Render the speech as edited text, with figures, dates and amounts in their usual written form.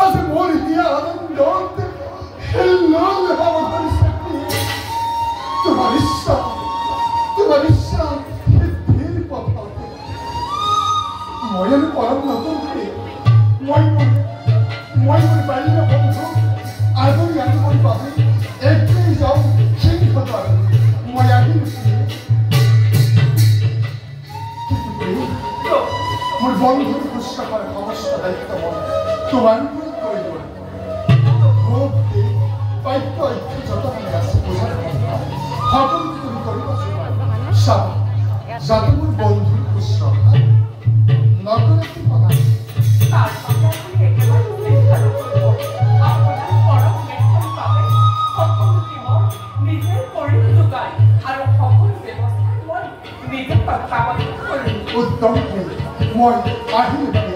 আজি মোৰ এতিয়া আনন্দত হিল্লোল হ'ব ধৰিছে। তোমাৰ ইচ্ছা সিদ্ধিৰ পথত মই আমি পৰম নতুনকৈ মই মোৰ বাল্য বন্ধু আজৰি আনিবৰ বাবে একেই যাওঁ সিংহদ্বাৰ মই আহিছোঁ। মোৰ বন্ধুৰ শুশ্ৰূষাৰ সমস্ত দায়িত্ব মই তোমাৰ ওপৰত কৰি লোৱা। ভোগ দি বাক্য ঐক্য যত মানে আছে বুজাৰ সকলো তুমি কৰিব চাবা যাতে মোৰ বন্ধুৰ শুশ্ৰূষা নকৰে কি কথা উত্তম মই আহিলে